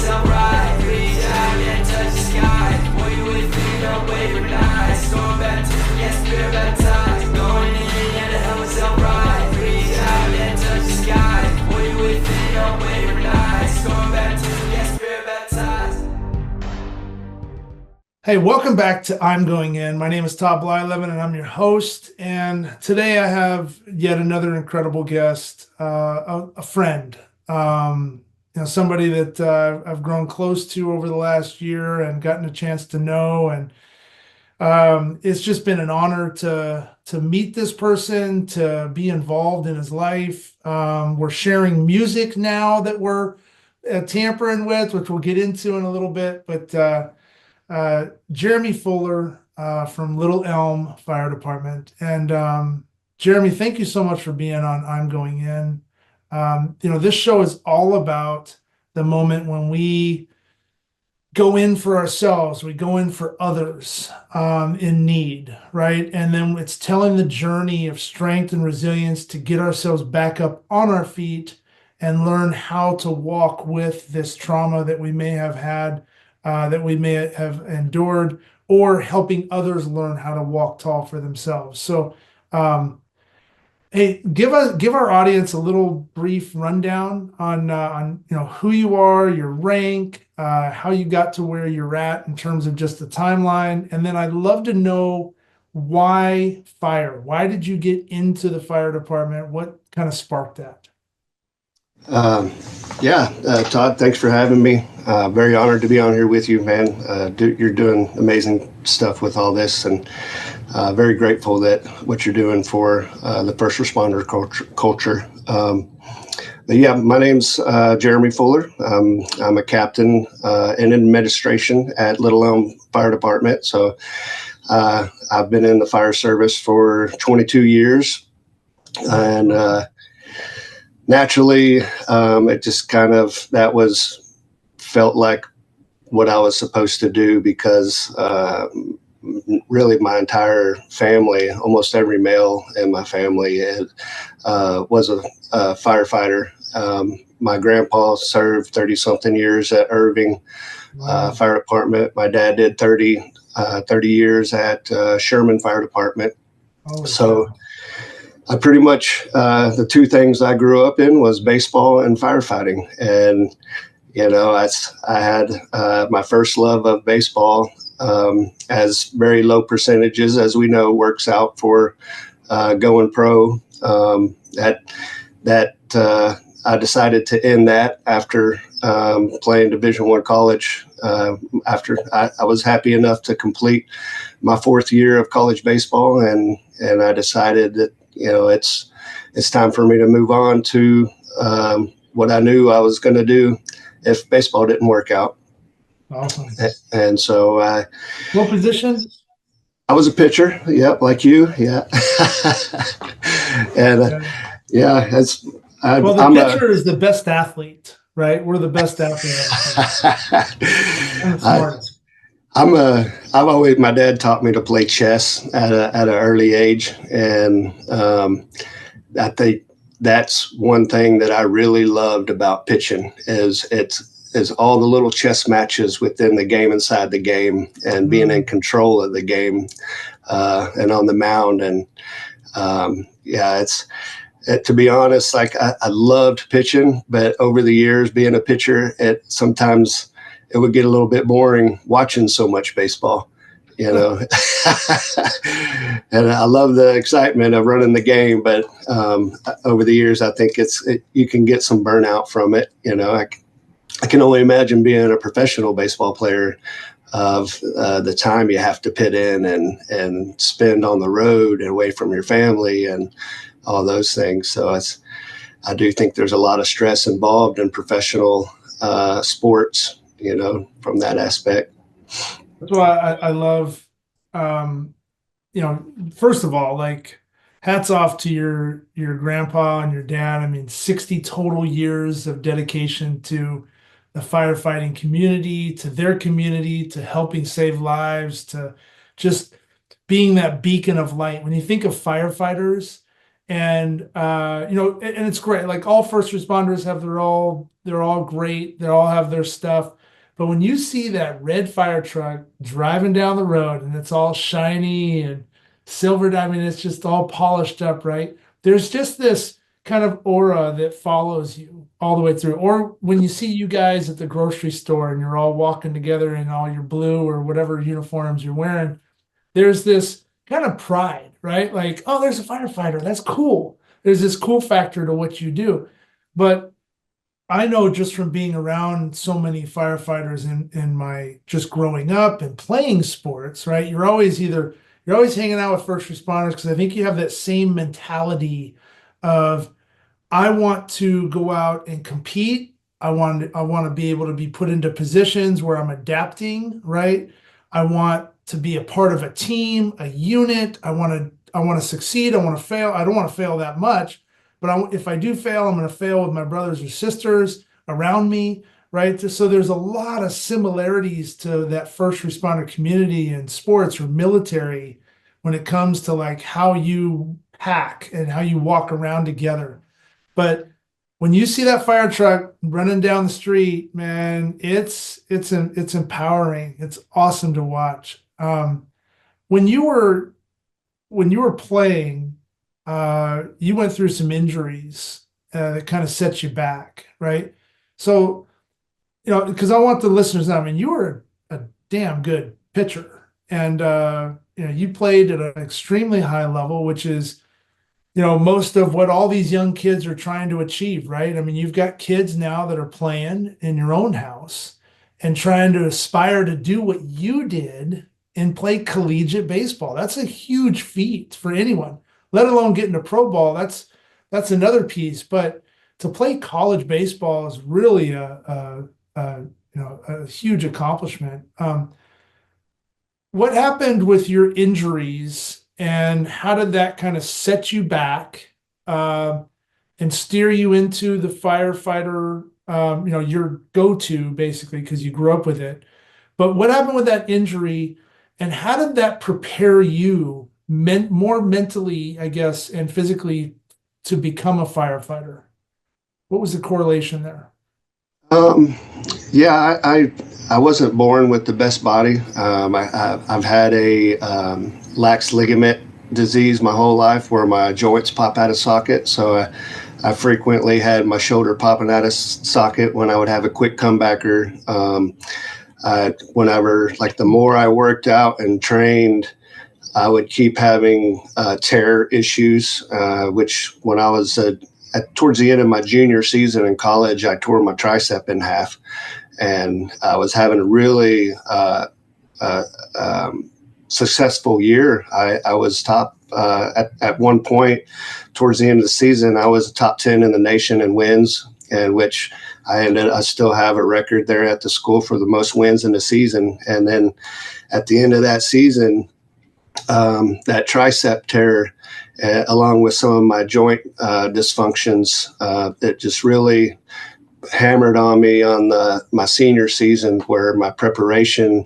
myself right. Reach out and touch the sky. Boy, you with me, don't wait for nights. Going baptized, yes, spirit baptized. Going in and to help myself right. Reach out and touch the sky. Boy, you with me, don't wait for nights. Going baptized, yes, spirit baptized. Hey, welcome back to I'm Going In. My name is Todd Blyleven, and I'm your host. And today I have yet another incredible guest, a friend, somebody that I've grown close to over the last year and gotten a chance to know. And it's just been an honor to meet this person, to be involved in his life. We're sharing music now that we're tampering with, which we'll get into in a little bit, but. Jeremy Fuller from Little Elm Fire Department. And Jeremy, thank you so much for being on I'm Going In. This show is all about the moment when we go in for ourselves, we go in for others in need, right? And then it's telling the journey of strength and resilience to get ourselves back up on our feet and learn how to walk with this trauma that we may have had, that we may have endured, or helping others learn how to walk tall for themselves. So, hey, give our audience a little brief rundown on who you are, your rank, how you got to where you're at in terms of just the timeline, and then I'd love to know why fire. Why did you get into the fire department? What kind of sparked that? Todd, thanks for having me. Very honored to be on here with you, man. You're doing amazing stuff with all this, and very grateful that what you're doing for the first responder culture. My name's Jeremy Fuller. I'm a captain in administration at Little Elm Fire Department. So I've been in the fire service for 22 years, and naturally, it just felt like what I was supposed to do, because really my entire family, almost every male in my family was a firefighter. My grandpa served 30-something years at Irving Fire Department. My dad did 30 years at Sherman Fire Department. So I pretty much, the two things I grew up in was baseball and firefighting. And, I had my first love of baseball, as very low percentages, as we know, works out for going pro. I decided to end that after playing Division I college. After I was happy enough to complete my fourth year of college baseball, and I decided that it's time for me to move on to what I knew I was going to do if baseball didn't work out. Awesome. And so what position? I was a pitcher. Yep, like you. Yeah. And the pitcher is the best athlete, right? We're the best athlete. My dad taught me to play chess at an early age, and I think that's one thing that I really loved about pitching is all the little chess matches within the game, inside the game, and being in control of the game, and on the mound. And to be honest, like I loved pitching, but over the years being a pitcher, sometimes it would get a little bit boring watching so much baseball, and I love the excitement of running the game. But over the years, I think you can get some burnout from it. I can only imagine being a professional baseball player, of the time you have to put in and spend on the road and away from your family and all those things. So I do think there's a lot of stress involved in professional sports, from that aspect. That's why I love, first of all, like, hats off to your grandpa and your dad. I mean, 60 total years of dedication to the firefighting community, to their community, to helping save lives, to just being that beacon of light. When you think of firefighters, And and it's great. Like all first responders have they're all great. They all have their stuff. But when you see that red fire truck driving down the road and it's all shiny and silvered, I mean, it's just all polished up, right? There's just this kind of aura that follows you all the way through. Or when you see you guys at the grocery store and you're all walking together in all your blue or whatever uniforms you're wearing, there's this kind of pride, right? Like, oh, there's a firefighter. That's cool. There's this cool factor to what you do. But I know just from being around so many firefighters in my just growing up and playing sports, right? You're always hanging out with first responders because I think you have that same mentality of I want to go out and compete. I want to be able to be put into positions where I'm adapting, right? I want to be a part of a team, a unit. I want to succeed. I want to fail. I don't want to fail that much, but if I do fail, I'm going to fail with my brothers or sisters around me, right? So there's a lot of similarities to that first responder community in sports or military when it comes to like how you pack and how you walk around together. But when you see that fire truck running down the street, man, it's empowering. It's awesome to watch. When you were playing, you went through some injuries that kind of set you back, right? So, because I want the listeners to know, I mean, you were a damn good pitcher, and you played at an extremely high level, which is most of what all these young kids are trying to achieve, right? I mean, you've got kids now that are playing in your own house and trying to aspire to do what you did and play collegiate baseball. That's a huge feat for anyone, let alone get into pro ball. That's another piece. But to play college baseball is really a huge accomplishment. What happened with your injuries? And how did that kind of set you back and steer you into the firefighter, your go-to basically because you grew up with it. But what happened with that injury and how did that prepare you more mentally, I guess, and physically to become a firefighter? What was the correlation there? Yeah, I wasn't born with the best body. I've had a lax ligament disease my whole life where my joints pop out of socket. So I frequently had my shoulder popping out of socket when I would have a quick comebacker. Whenever, like the more I worked out and trained, I would keep having tear issues, which when I was towards the end of my junior season in college, I tore my tricep in half. And I was having a really successful year. I was top at one point towards the end of the season. I was top 10 in the nation in wins, and which I still have a record there at the school for the most wins in the season. And then at the end of that season, that tricep tear, along with some of my joint dysfunctions, that just really hammered on me on my senior season, where my preparation,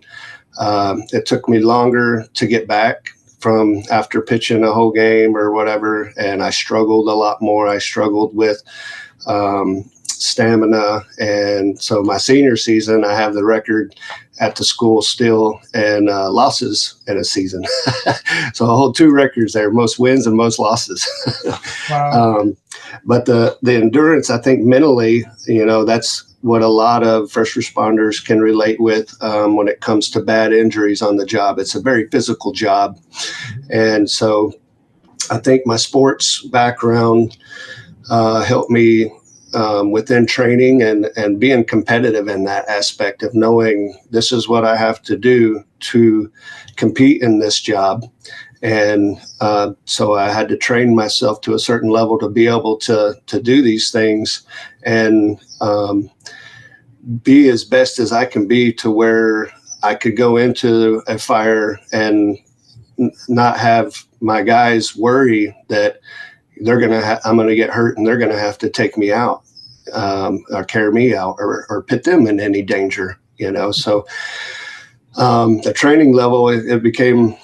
it took me longer to get back from after pitching a whole game or whatever, and I struggled a lot more. I struggled with stamina, and so my senior season, I have the record at the school still and losses in a season. So I hold two records there, most wins and most losses. Wow. But the endurance, I think mentally, that's what a lot of first responders can relate with when it comes to bad injuries on the job. It's a very physical job. And so I think my sports background helped me within training and being competitive in that aspect of knowing this is what I have to do to compete in this job. And so I had to train myself to a certain level to be able to do these things and be as best as I can be to where I could go into a fire and not have my guys worry that I'm going to get hurt and they're going to have to take me out or carry me out or put them in any danger, So the training level, it became,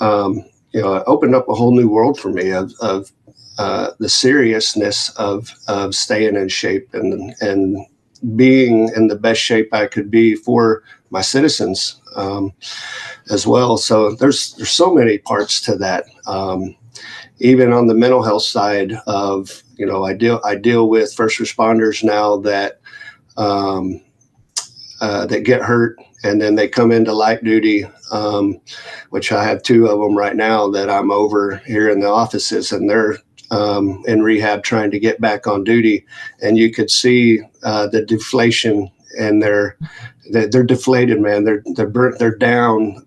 it opened up a whole new world for me of the seriousness of staying in shape and being in the best shape I could be for my citizens as well. So there's so many parts to that. Even on the mental health side of, I deal with first responders now that that get hurt and then they come into light duty, which I have 2 of them right now that I'm over here in the offices, and they're in rehab trying to get back on duty. And you could see the deflation, and they're deflated, man. They're burnt, they're down.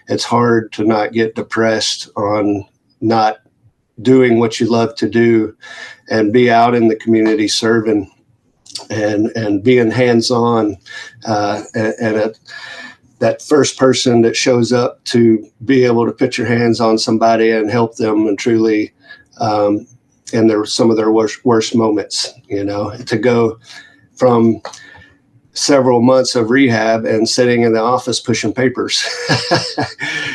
It's hard to not get depressed on not doing what you love to do and be out in the community serving and being hands-on, and that first person that shows up to be able to put your hands on somebody and help them and truly in some of their worst moments, to go from several months of rehab and sitting in the office pushing papers.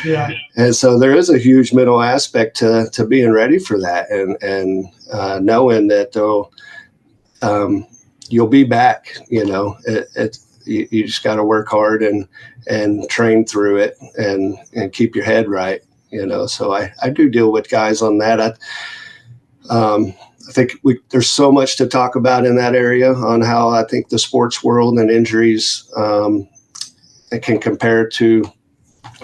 Yeah. And so there is a huge mental aspect to being ready for that, and knowing that you'll be back. You just got to work hard and train through it and keep your head right. So I do deal with guys on that. I think there's so much to talk about in that area on how I think the sports world and injuries it can compare to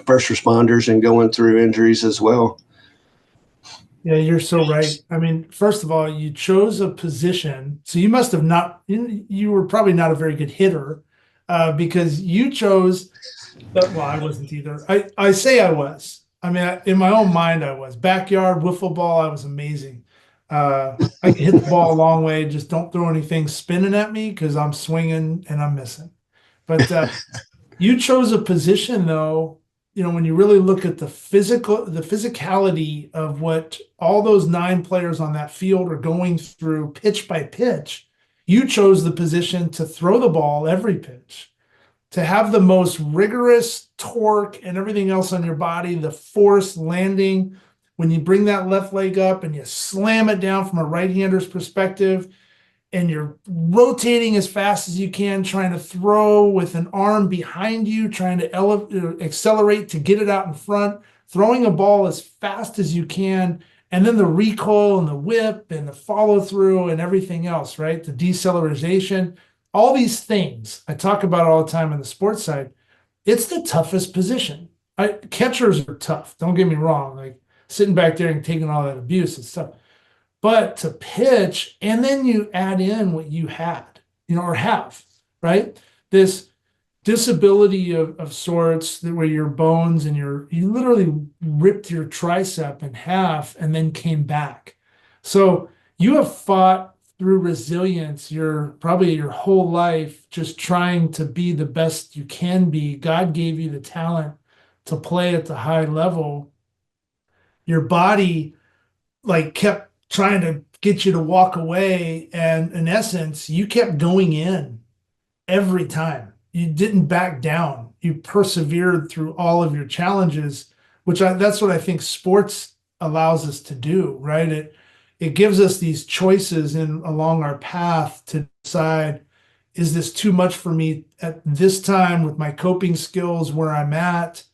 first responders and going through injuries as well. Yeah, you're so right. I mean, first of all, you chose a position, so you must have not. You were probably not a very good hitter, because you chose. Well, I wasn't either. I say I was. I mean, in my own mind, I was. Backyard wiffle ball, I was amazing. I can hit the ball a long way. Just don't throw anything spinning at me because I'm swinging and I'm missing. But you chose a position, though. When you really look at the physicality of what all those 9 players on that field are going through pitch by pitch, you chose the position to throw the ball every pitch, to have the most rigorous torque and everything else on your body, the force landing. When you bring that left leg up and you slam it down from a right-hander's perspective, and you're rotating as fast as you can, trying to throw with an arm behind you, trying to accelerate to get it out in front, throwing a ball as fast as you can, and then the recoil and the whip and the follow through and everything else, right? The deceleration, all these things I talk about all the time on the sports side. It's the toughest position. Catchers are tough. Don't get me wrong. Like sitting back there and taking all that abuse and stuff. But to pitch, and then you add in what you had, or have, right? This disability of sorts, where your bones and you literally ripped your tricep in half and then came back. So you have fought through resilience probably your whole life, just trying to be the best you can be. God gave you the talent to play at the high level. Your body kept trying to get you to walk away, and in essence, you kept going in every time. You didn't back down. You persevered through all of your challenges, that's what I think sports allows us to do, right? It gives us these choices along our path to decide, is this too much for me at this time with my coping skills, where I'm at,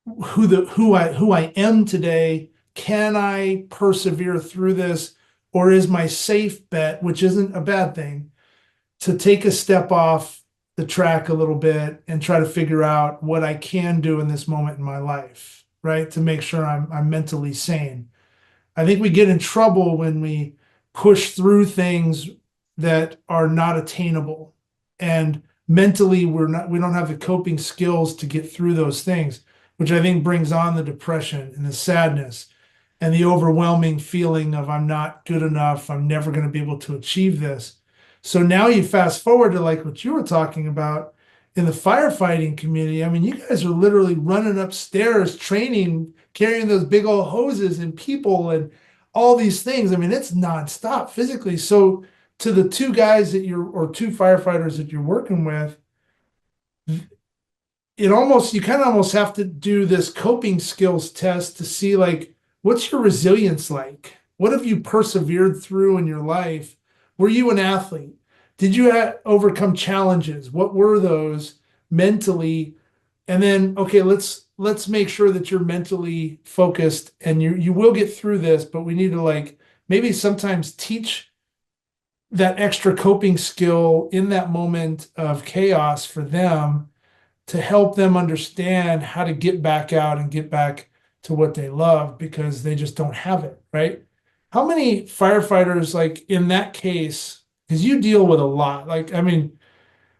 who I am today? Can I persevere through this? Or is my safe bet, which isn't a bad thing, to take a step off the track a little bit and try to figure out what I can do in this moment in my life, right? To make sure I'm mentally sane. I think we get in trouble when we push through things that are not attainable, and mentally we don't have the coping skills to get through those things, which I think brings on the depression and the sadness and the overwhelming feeling of I'm not good enough, I'm never going to be able to achieve this. So now you fast forward to what you were talking about in the firefighting community. I mean, you guys are literally running upstairs, training, carrying those big old hoses and people and all these things. I mean, it's nonstop physically. So to the 2 guys or 2 firefighters that you're working with, you kind of almost have to do this coping skills test to see what's your resilience like? What have you persevered through in your life? Were you an athlete? Did you overcome challenges? What were those mentally? And then, okay, let's make sure that you're mentally focused, and you will get through this, but we need to like maybe sometimes teach that extra coping skill in that moment of chaos for them to help them understand how to get back out and get back to what they love because they just don't have it, right? How many firefighters, like in that case, because you deal with a lot, like, I mean,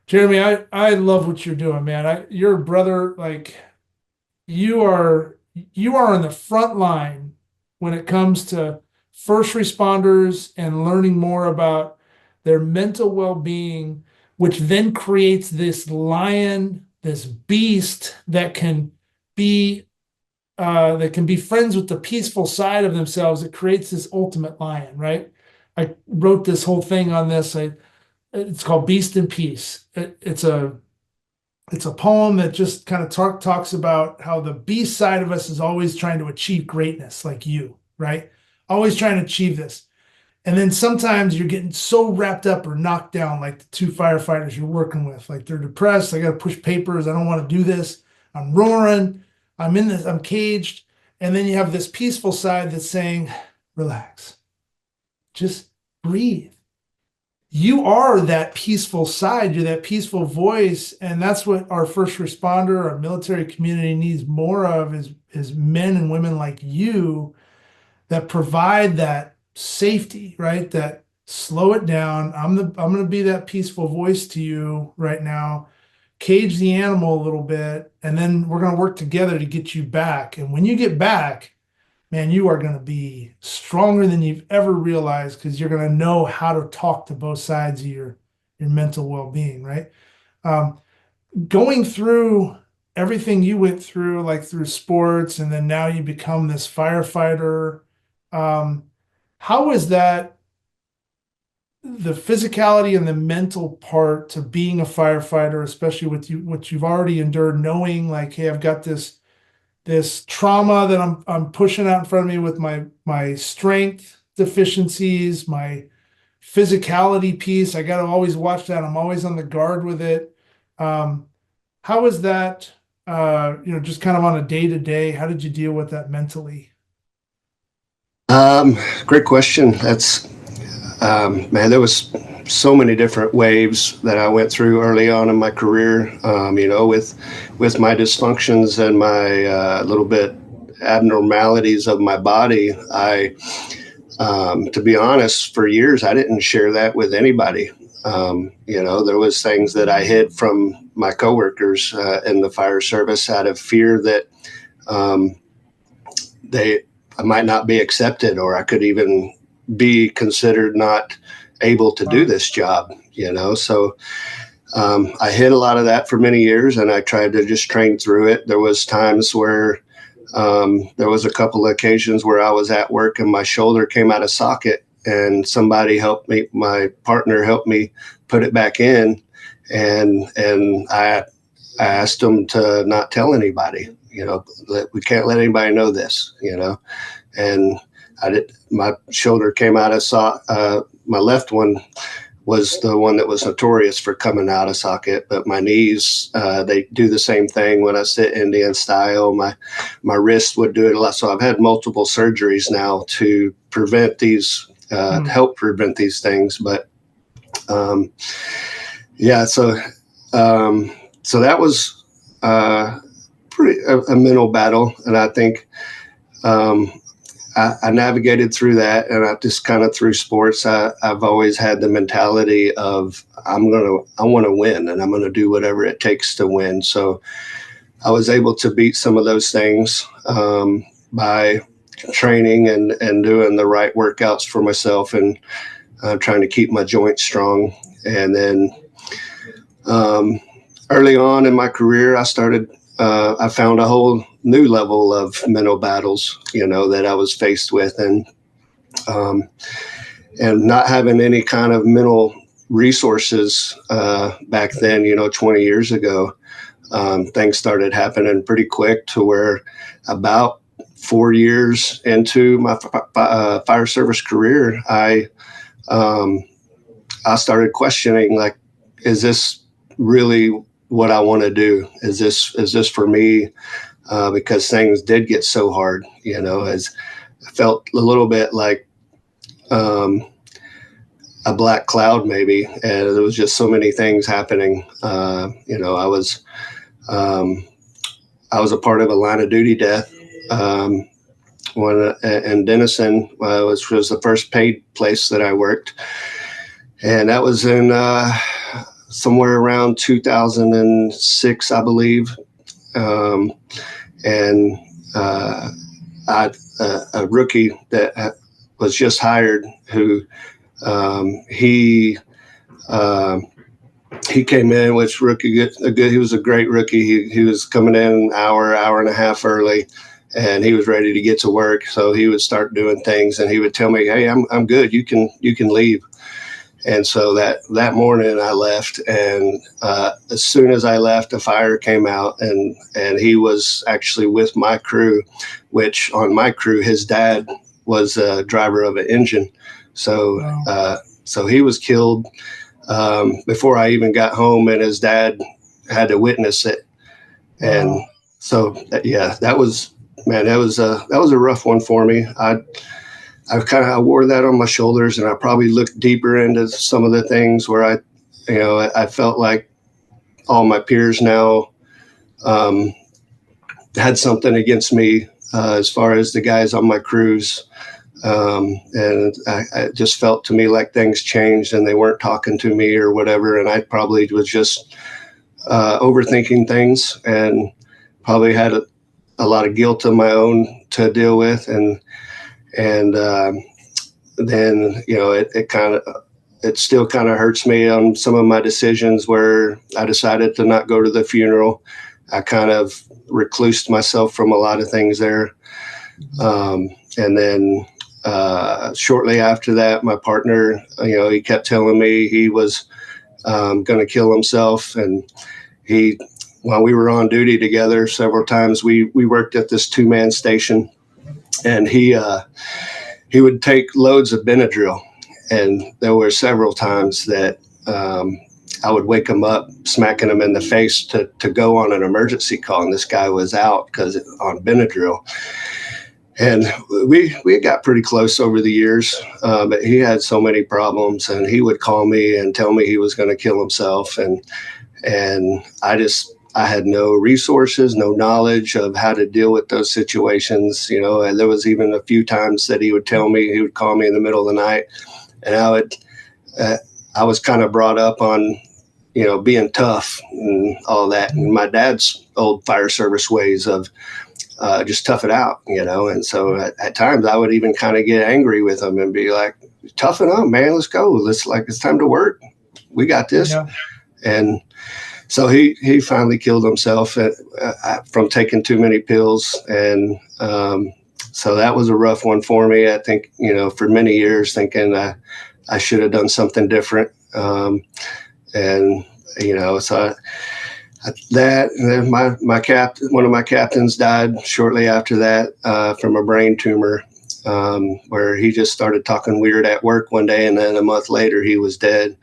Jeremy, I love what you're doing, man. Your brother, like, you are on the front line when it comes to first responders and learning more about their mental well-being, which then creates this lion, this beast that can be friends with the peaceful side of themselves. It creates this ultimate lion, right? I wrote this whole thing on this. It's called Beast in Peace. It's a poem that just kind of talks about how the beast side of us is always trying to achieve greatness, like you, right? Always trying to achieve this. And then sometimes you're getting so wrapped up or knocked down, like the two firefighters you're working with, like they're depressed. I got to push papers. I don't want to do this. I'm roaring. I'm in this. I'm caged. And then you have this peaceful side that's saying, relax, just breathe. You are that peaceful side. You're that peaceful voice. And that's what our first responder, our military community needs more of is men and women like you that provide that safety, right? That slow it down. I'm going to be that peaceful voice to you right now. Cage the animal a little bit, and then we're going to work together to get you back. And when you get back, man, you are going to be stronger than you've ever realized because you're going to know how to talk to both sides of your mental well-being, right? Going through everything you went through, like through sports, and then now you become this firefighter. How is that, the physicality and the mental part to being a firefighter, especially with you, what you've already endured, knowing like, hey, I've got this trauma that I'm pushing out in front of me with my strength deficiencies, my physicality piece. I got to always watch that. I'm always on the guard with it. How is that, just kind of on a day to day? How did you deal with that mentally? Great question. That's, man, there was so many different waves that I went through early on in my career, with my dysfunctions and my little bit abnormalities of my body. To be honest, for years, I didn't share that with anybody. There was things that I hid from my coworkers in the fire service out of fear that I might not be accepted, or I could even be considered not able to do this job, So I hid a lot of that for many years, and I tried to just train through it. There was times where there was a couple of occasions where I was at work and my shoulder came out of socket, and somebody helped me. My partner helped me put it back in, and I asked them to not tell anybody. We can't let anybody know this. And I did. My shoulder came out of my left one was the one that was notorious for coming out of socket, but my knees, they do the same thing when I sit Indian style. My wrist would do it a lot. So I've had multiple surgeries now to prevent these, help prevent these things. But so that was pretty a mental battle, and I think I navigated through that, and I just kind of through sports. I've always had the mentality of I want to win, and I'm going to do whatever it takes to win. So I was able to beat some of those things by training and doing the right workouts for myself, and trying to keep my joints strong. And then early on in my career, I found a whole new level of mental battles, that I was faced with, and not having any kind of mental resources back then, 20 years ago. Things started happening pretty quick to where about 4 years into my fire service career, I started questioning, like, is this really what I want to do? Is this for me? Because things did get so hard, as I felt a little bit like a black cloud maybe, and there was just so many things happening. I was a part of a line of duty death when in Denison, which was the first paid place that I worked, and that was in somewhere around 2006, I believe. And a rookie that was just hired, who he came in, which he was a great rookie. He was coming in an hour and a half early, and he was ready to get to work. So he would start doing things, and he would tell me, "Hey, I'm good. You can leave." And so that morning I left, and as soon as I left, a fire came out, and he was actually with my crew, which on my crew, his dad was a driver of an engine. So so he was killed before I even got home, and his dad had to witness it. And so that was a rough one for me. I wore that on my shoulders, and I probably looked deeper into some of the things where I felt like all my peers now had something against me as far as the guys on my crews. And I just felt to me like things changed and they weren't talking to me or whatever. And I probably was just overthinking things, and probably had a lot of guilt of my own to deal with. And then, it still kind of hurts me on some of my decisions where I decided to not go to the funeral. I kind of reclused myself from a lot of things there. And then shortly after that, my partner, he kept telling me he was going to kill himself. And while we were on duty together several times, we worked at this 2-man station, and he would take loads of Benadryl. And there were several times that I would wake him up, smacking him in the face to go on an emergency call. And this guy was out on Benadryl. And we got pretty close over the years, but he had so many problems, and he would call me and tell me he was going to kill himself. And I had no resources, no knowledge of how to deal with those situations. And there was even a few times that he would call me in the middle of the night, and I was kind of brought up on, being tough and all that. And my dad's old fire service ways of just tough it out, And so at times I would even kind of get angry with him and be like, toughen up, man, let's go. It's time to work. We got this. Yeah. And so he finally killed himself from taking too many pills. And so that was a rough one for me. I think, for many years thinking I should have done something different. So that, and then one of my captains died shortly after that from a brain tumor, where he just started talking weird at work one day, and then a month later he was dead.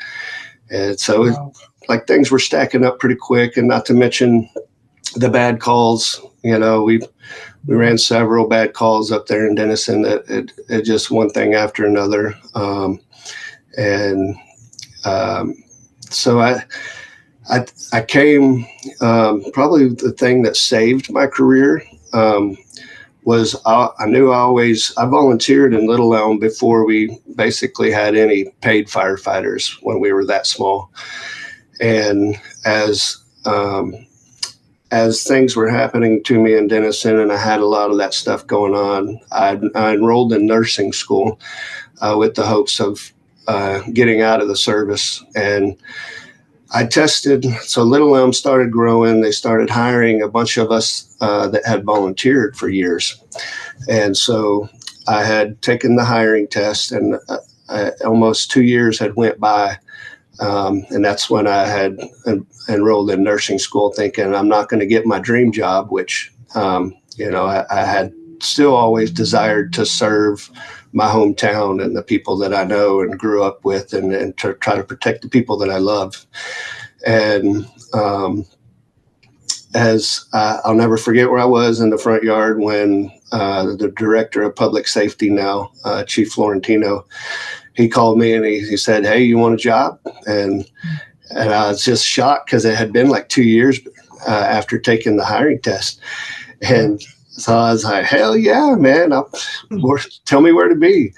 And so like things were stacking up pretty quick, and not to mention the bad calls. We ran several bad calls up there in Denison that it just one thing after another. So I came, probably the thing that saved my career was I volunteered in Little Elm before we basically had any paid firefighters when we were that small. And as things were happening to me in Denison, and I had a lot of that stuff going on, I enrolled in nursing school with the hopes of getting out of the service. And I tested, so Little Elm started growing. They started hiring a bunch of us that had volunteered for years. And so I had taken the hiring test, and almost 2 years had went by. And that's when I had enrolled in nursing school, thinking I'm not going to get my dream job, which, I had still always desired to serve my hometown and the people that I know and grew up with, and to try to protect the people that I love. And I'll never forget where I was in the front yard when the director of public safety now, Chief Florentino, he called me and he said, "Hey, you want a job?" And I was just shocked because it had been like 2 years after taking the hiring test. And so I was like, "Hell yeah, man. Tell me where to be."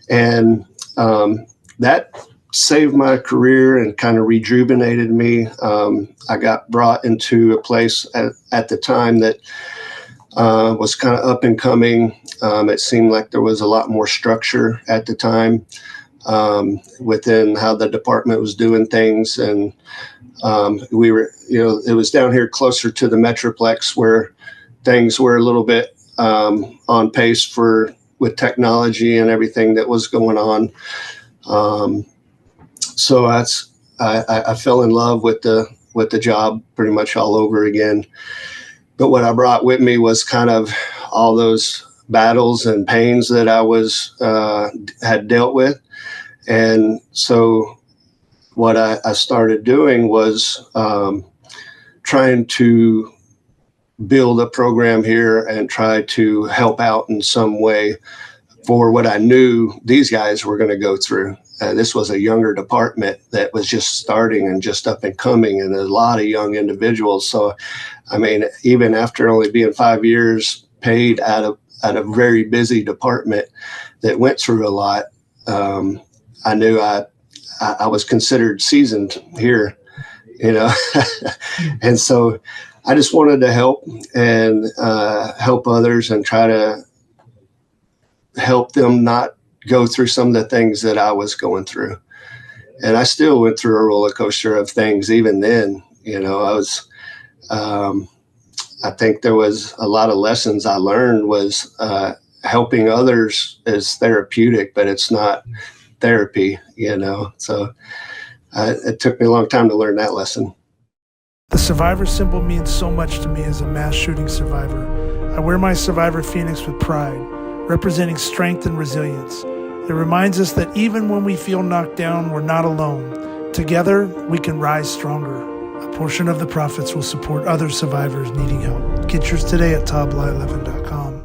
And that saved my career and kind of rejuvenated me. I got brought into a place at the time that was kind of up and coming. It seemed like there was a lot more structure at the time within how the department was doing things. And we were, it was down here closer to the Metroplex where things were a little bit on pace with technology and everything that was going on. So I fell in love with the job pretty much all over again. But what I brought with me was kind of all those battles and pains that I had dealt with. And so what I started doing was trying to build a program here and try to help out in some way for what I knew these guys were going to go through. This was a younger department that was just starting and just up and coming, and a lot of young individuals. So, I mean, even after only being 5 years paid at a very busy department that went through a lot, I knew I was considered seasoned here, and so I just wanted to help and help others and try to help them not go through some of the things that I was going through. And I still went through a roller coaster of things even then. I think there was a lot of lessons I learned was helping others is therapeutic, but it's not therapy, So it took me a long time to learn that lesson. The survivor symbol means so much to me as a mass shooting survivor. I wear my survivor phoenix with pride, representing strength and resilience. It reminds us that even when we feel knocked down, we're not alone. Together, we can rise stronger. A portion of the profits will support other survivors needing help. Get yours today at toddbly11.com.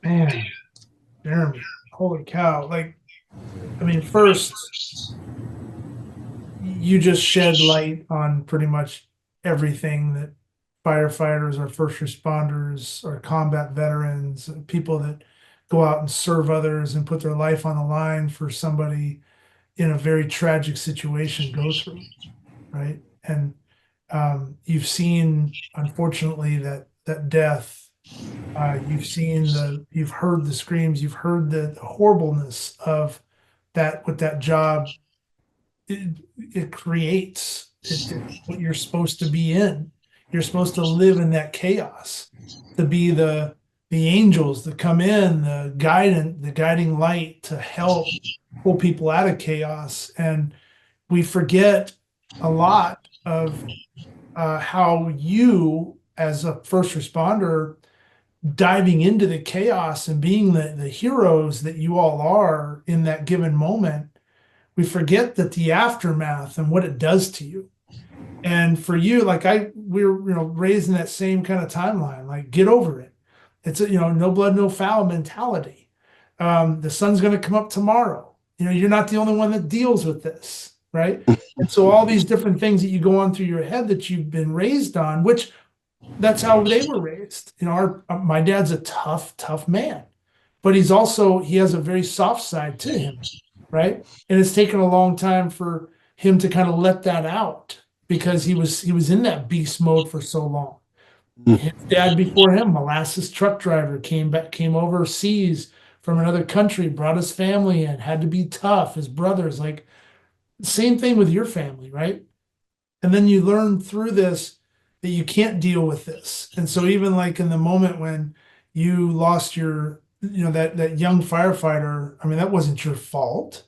Man, Jeremy, holy cow. First, you just shed light on pretty much everything that firefighters, our first responders, our combat veterans, people that go out and serve others and put their life on the line for somebody in a very tragic situation go through, right? And you've seen, unfortunately, that death. You've heard the screams, you've heard the horribleness of that, what that job it creates. It's what you're supposed to be in. You're supposed to live in that chaos, to be the angels that come in, the guiding light to help pull people out of chaos. And we forget a lot of how you, as a first responder, diving into the chaos and being the heroes that you all are in that given moment, we forget that the aftermath and what it does to you. And for you, we're raised in that same kind of timeline. Get over it. It's a no blood, no foul mentality. The sun's going to come up tomorrow. You're not the only one that deals with this, right? And so all these different things that you go on through your head that you've been raised on, which that's how they were raised. My dad's a tough man, but he has a very soft side to him, right? And it's taken a long time for him to kind of let that out because he was in that beast mode for so long. His dad before him, molasses truck driver, came overseas from another country, brought his family in, had to be tough. His brothers, same thing with your family, right? And then you learn through this that you can't deal with this. And so even in the moment when you lost your, that young firefighter, that wasn't your fault.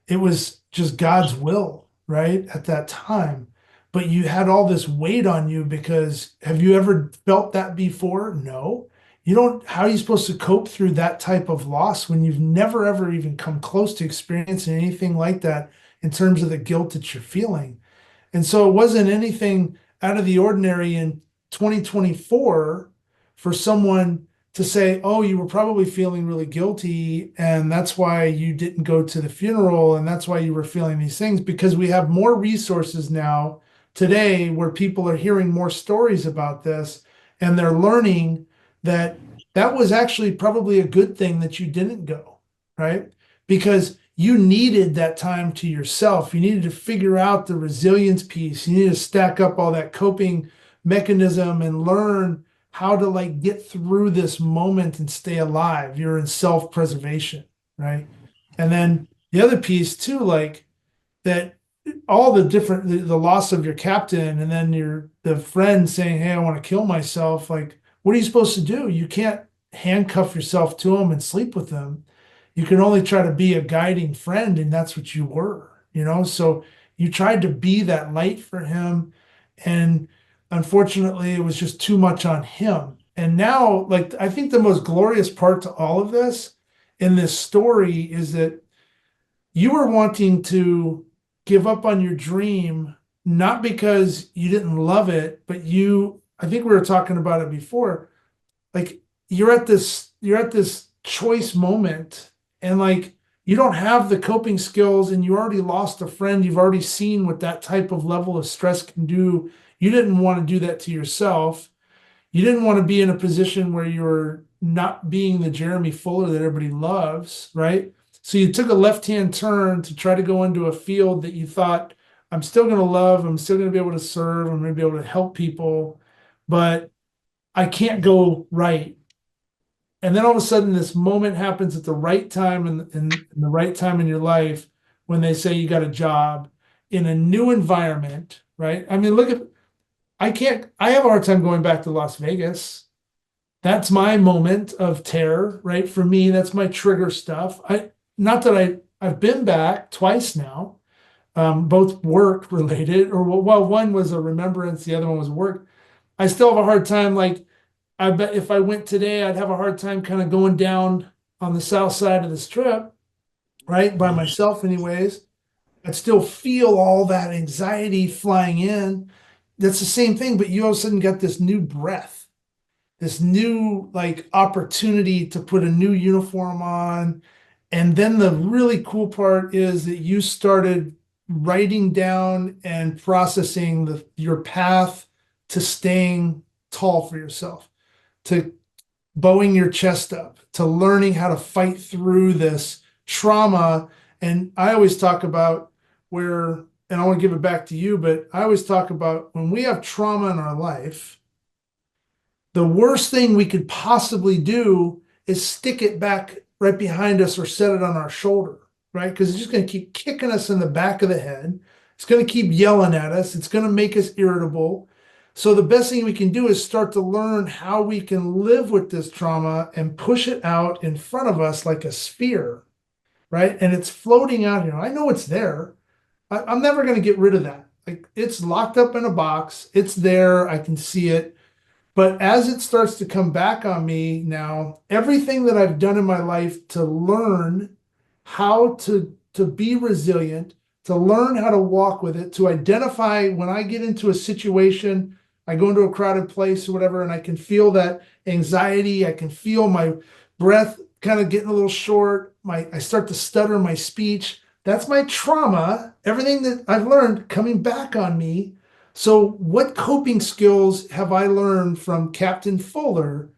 It was just God's will, right? At that time. But you had all this weight on you because have you ever felt that before? No. how are you supposed to cope through that type of loss when you've never ever even come close to experiencing anything like that in terms of the guilt that you're feeling? And so it wasn't anything out of the ordinary in 2024 for someone to say, oh, you were probably feeling really guilty, and that's why you didn't go to the funeral, and that's why you were feeling these things, because we have more resources now today where people are hearing more stories about this, and they're learning that that was actually probably a good thing that you didn't go, right? Because you needed that time to yourself. You needed to figure out the resilience piece. You need to stack up all that coping mechanism and learn how to like get through this moment and stay alive. You're in self-preservation, right? And then the other piece too, like that all the different the loss of your captain and then the friend saying, hey, I want to kill myself. Like, what are you supposed to do? You can't handcuff yourself to them and sleep with them. You can only try to be a guiding friend, and that's what you were, so you tried to be that light for him, and unfortunately it was just too much on him. And now, like, I think the most glorious part to all of this in this story is that you were wanting to give up on your dream, not because you didn't love it, but I think we were talking about it before, like you're at this choice moment, and like you don't have the coping skills, and you already lost a friend. You've already seen what that type of level of stress can do. You didn't want to do that to yourself. You didn't want to be in a position where you're not being the Jeremy Fuller that everybody loves, right? So you took a left-hand turn to try to go into a field that you thought, I'm still going to love, I'm still going to be able to serve, I'm going to be able to help people, but I can't go right. And then all of a sudden, this moment happens at the right time in the right time in your life when they say you got a job in a new environment, right? I mean, I have a hard time going back to Las Vegas. That's my moment of terror, right? For me, that's my trigger stuff. Not that I've been back twice now, both work related, or well, one was a remembrance, the other one was work. I still have a hard time, like, I bet if I went today, I'd have a hard time kind of going down on the south side of the strip, right? By myself, anyways. I'd still feel all that anxiety flying in. That's the same thing, but you all of a sudden got this new breath, this new like opportunity to put a new uniform on. And then the really cool part is that you started writing down and processing your path to staying tall for yourself, to bowing your chest up, to learning how to fight through this trauma. And I always talk about and I want to give it back to you, but I always talk about when we have trauma in our life, the worst thing we could possibly do is stick it back right behind us or set it on our shoulder, right? Because it's just going to keep kicking us in the back of the head. It's going to keep yelling at us. It's going to make us irritable. So the best thing we can do is start to learn how we can live with this trauma and push it out in front of us like a sphere, right? And it's floating out here. I know it's there. I'm never going to get rid of that. Like, it's locked up in a box. It's there. I can see it. But as it starts to come back on me now, everything that I've done in my life to learn how to be resilient, to learn how to walk with it, to identify when I get into a situation, I go into a crowded place or whatever, and I can feel that anxiety. I can feel my breath kind of getting a little short. I start to stutter my speech. That's my trauma, everything that I've learned coming back on me. So what coping skills have I learned from Captain Fuller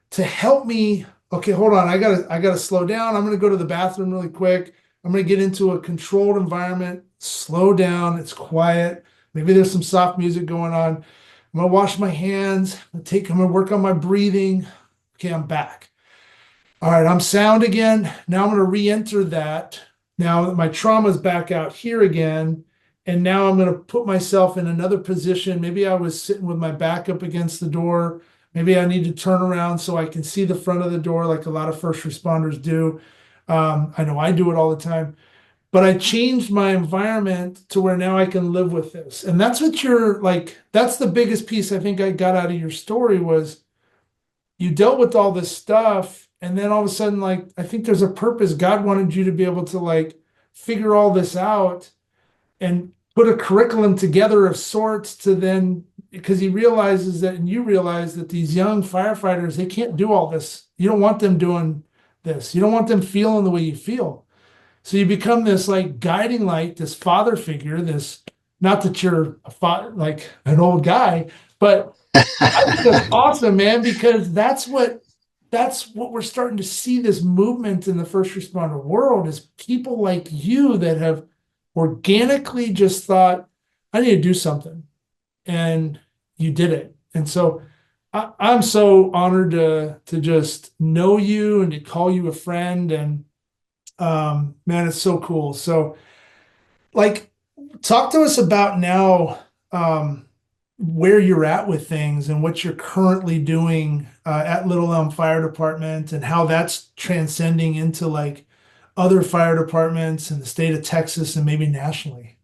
to help me? Okay, hold on. I gotta slow down. I'm gonna go to the bathroom really quick. I'm gonna get into a controlled environment, slow down, it's quiet. Maybe there's some soft music going on. I'm gonna wash my hands. I'm gonna work on my breathing. Okay, I'm back. All right, I'm sound again. Now I'm gonna re-enter that. Now that my trauma's back out here again. And now I'm going to put myself in another position. Maybe I was sitting with my back up against the door. Maybe I need to turn around so I can see the front of the door like a lot of first responders do. I know I do it all the time. But I changed my environment to where now I can live with this. And that's what that's the biggest piece I think I got out of your story was you dealt with all this stuff, and then all of a sudden, like, I think there's a purpose. God wanted you to be able to like figure all this out and put a curriculum together of sorts to then, because he realizes that, and you realize that these young firefighters, they can't do all this. You don't want them doing this. You don't want them feeling the way you feel. So you become this like guiding light, this father figure, this, not that you're a father, like an old guy, but I think that's awesome, man, because that's what we're starting to see, this movement in the first responder world, is people like you that have organically just thought, I need to do something. And you did it. And so I'm so honored to just know you and to call you a friend. And man, it's so cool. So like, talk to us about now, where you're at with things and what you're currently doing at Little Elm Fire Department, and how that's transcending into like other fire departments in the state of Texas and maybe nationally.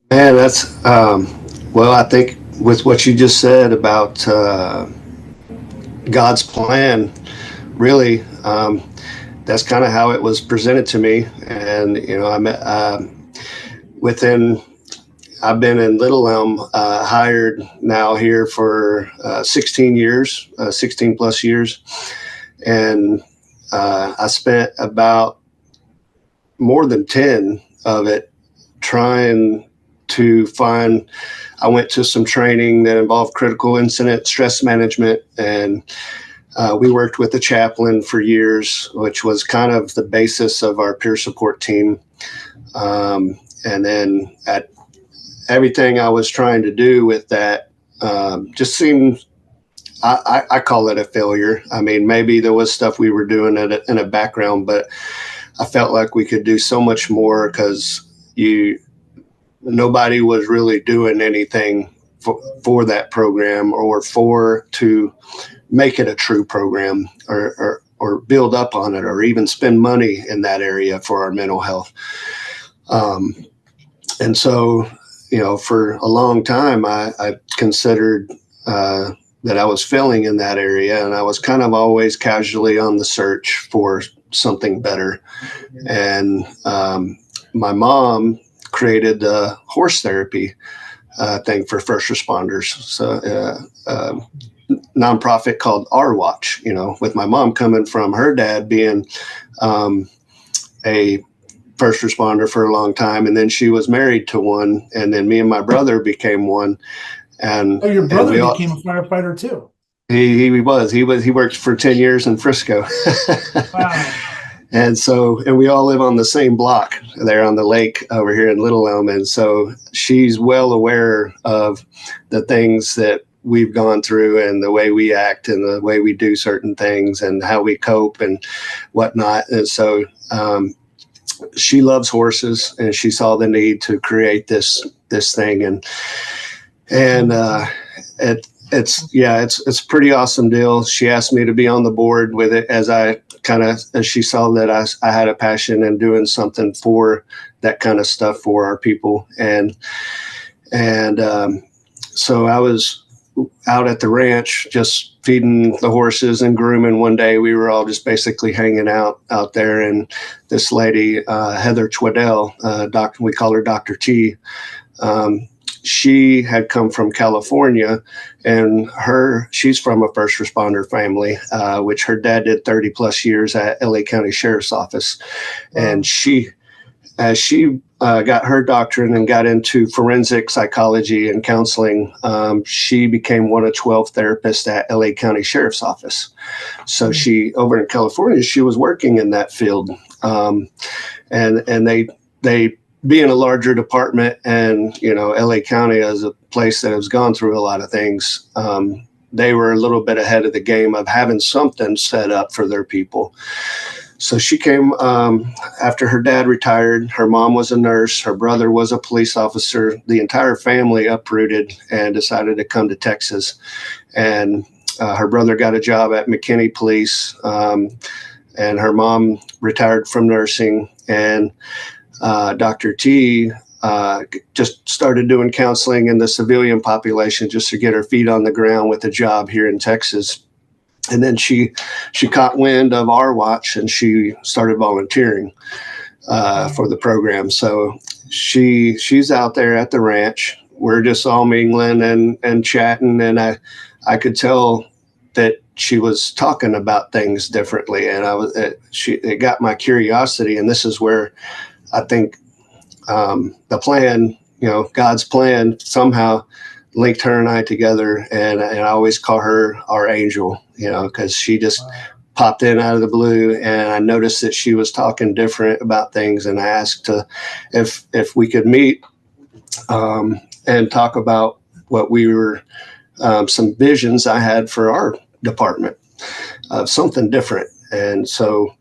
Man, that's well, I think with what you just said about God's plan, really, that's kind of how it was presented to me. And I met within. I've been in Little Elm, hired now here for 16 years, 16 plus years. And I spent about more than 10 of it trying to find. I went to some training that involved critical incident stress management, and we worked with the chaplain for years, which was kind of the basis of our peer support team. And then at everything I was trying to do with that just seemed, I call it a failure. I mean, maybe there was stuff we were doing in a background, but I felt like we could do so much more, because nobody was really doing anything for that program, or to make it a true program, or build up on it, or even spend money in that area for our mental health. And so, for a long time, I considered that I was failing in that area, and I was kind of always casually on the search for something better. And my mom created a horse therapy thing for first responders. So nonprofit called Our Watch, with my mom coming from her dad being a first responder for a long time, and then she was married to one, and then me and my brother became one. And your brother became a firefighter too. He worked for 10 years in Frisco. Wow. And we all live on the same block there on the lake over here in Little Elm. And so she's well aware of the things that we've gone through, and the way we act, and the way we do certain things, and how we cope and whatnot. And so she loves horses, and she saw the need to create this thing. And it's a pretty awesome deal. She asked me to be on the board with it, as she saw that I had a passion in doing something for that kind of stuff for our people. And so I was out at the ranch just feeding the horses and grooming. One day we were all just basically hanging out there, and this lady, Heather Twaddell, we call her Dr. T, she had come from California, and she's from a first responder family, which her dad did 30 plus years at LA County Sheriff's Office. And as she got her doctorate and got into forensic psychology and counseling, she became one of 12 therapists at LA County Sheriff's Office. So she, over in California, she was working in that field. And they being a larger department, and LA County as a place that has gone through a lot of things, they were a little bit ahead of the game of having something set up for their people. So she came after her dad retired. Her mom was a nurse. Her brother was a police officer. The entire family uprooted and decided to come to Texas. And her brother got a job at McKinney Police, and her mom retired from nursing. And Dr. T just started doing counseling in the civilian population just to get her feet on the ground with a job here in Texas. And then she caught wind of our watch, and she started volunteering for the program. So she's out there at the ranch. We're just all mingling and chatting, and I could tell that she was talking about things differently, and it got my curiosity. And this is where I think the plan, God's plan, somehow linked her and I together. And I always call her our angel, because she just popped in out of the blue, and I noticed that she was talking different about things. And I asked if we could meet and talk about what we were, some visions I had for our department of something different. And so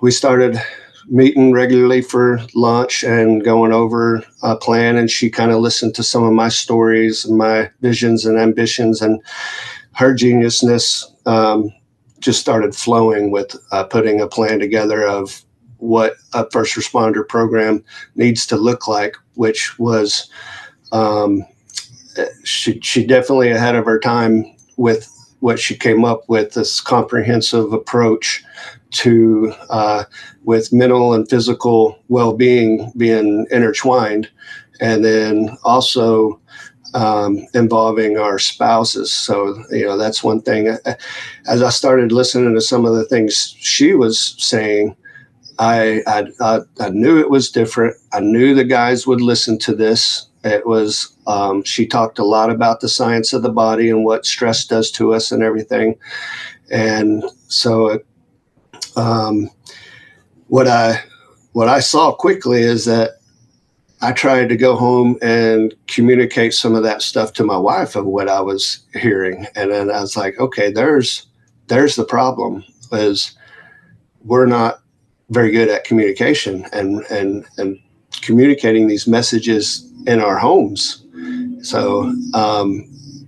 we started meeting regularly for lunch and going over a plan. And she kind of listened to some of my stories and my visions and ambitions, and her geniusness just started flowing with putting a plan together of what a first responder program needs to look like, which was she definitely ahead of her time with what she came up with, this comprehensive approach to with mental and physical well-being being intertwined, and then also involving our spouses. So, that's one thing. As I started listening to some of the things she was saying, I knew it was different. I knew the guys would listen to this. It was, she talked a lot about the science of the body and what stress does to us and everything. And so what I saw quickly is that I tried to go home and communicate some of that stuff to my wife of what I was hearing. And then I was like, okay, there's the problem, is we're not very good at communication and communicating these messages in our homes. So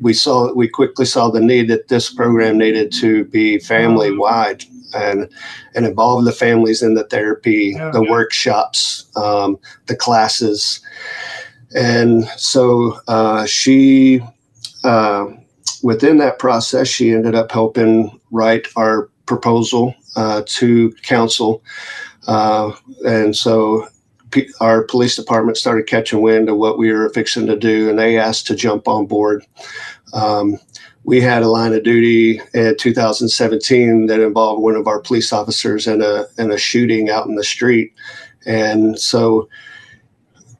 we quickly saw the need that this program needed to be family wide and involve the families in the therapy, the workshops, the classes. And so she, within that process, she ended up helping write our proposal to council. And so our police department started catching wind of what we were fixing to do, and they asked to jump on board. We had a line of duty in 2017 that involved one of our police officers in a shooting out in the street. And so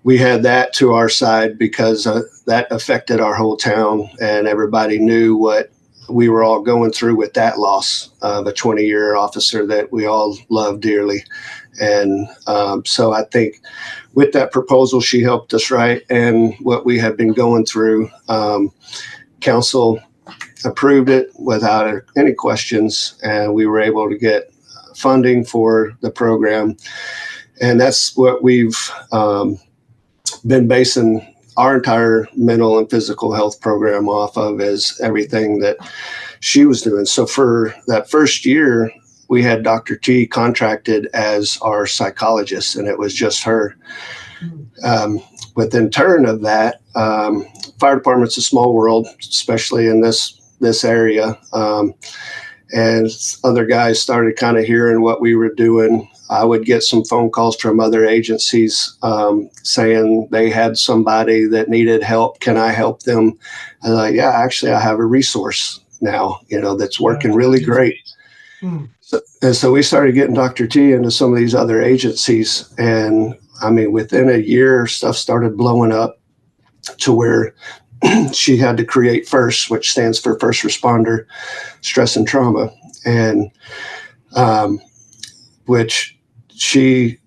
we had that to our side because that affected our whole town, and everybody knew what we were all going through with that loss of a 20-year officer that we all love dearly. And so I think with that proposal, she helped us write, and what we have been going through, council approved it without any questions, and we were able to get funding for the program. And that's what we've been basing our entire mental and physical health program off of, is everything that she was doing. So for that first year, we had Dr. T contracted as our psychologist, and it was just her. Within turn of that, fire department's a small world, especially in this area. And other guys started kind of hearing what we were doing. I would get some phone calls from other agencies saying they had somebody that needed help. Can I help them? And like, yeah, actually, I have a resource now, that's working really great. So we started getting Dr. T into some of these other agencies. And I mean, within a year, stuff started blowing up to where she had to create FIRST, which stands for First Responder Stress and Trauma, and which she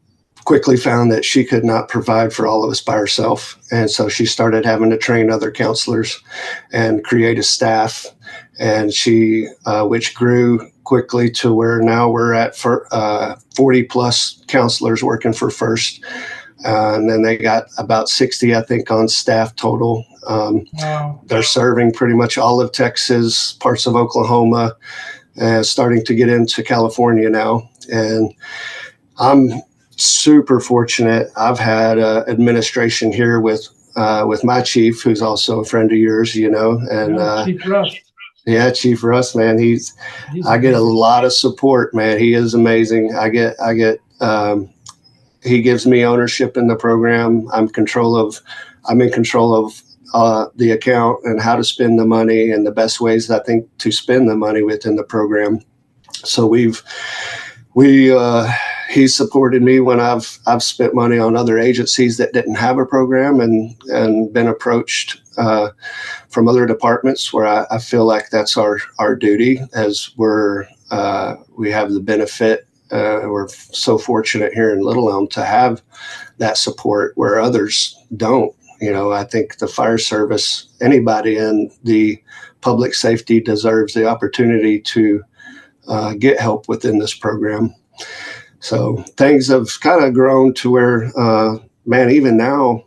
quickly found that she could not provide for all of us by herself. And so she started having to train other counselors and create a staff, and she, which grew quickly to where now we're at 40 plus counselors working for FIRST. And then they got about 60, I think, on staff total. Wow. They're serving pretty much all of Texas, parts of Oklahoma, starting to get into California now. And I'm super fortunate. I've had administration here with my chief, who's also a friend of yours, and Chief Russ. Yeah, Chief Russ, man, He's I get a amazing. lot of support, man. He is amazing. He gives me ownership in the program. I'm in control of the account and how to spend the money and the best ways I think to spend the money within the program. So he's supported me when I've spent money on other agencies that didn't have a program, and been approached from other departments where I feel like that's our duty, as we have the benefit. We're so fortunate here in Little Elm to have that support where others don't. I think the fire service, anybody in the public safety, deserves the opportunity to get help within this program. So things have kind of grown to where, man, even now,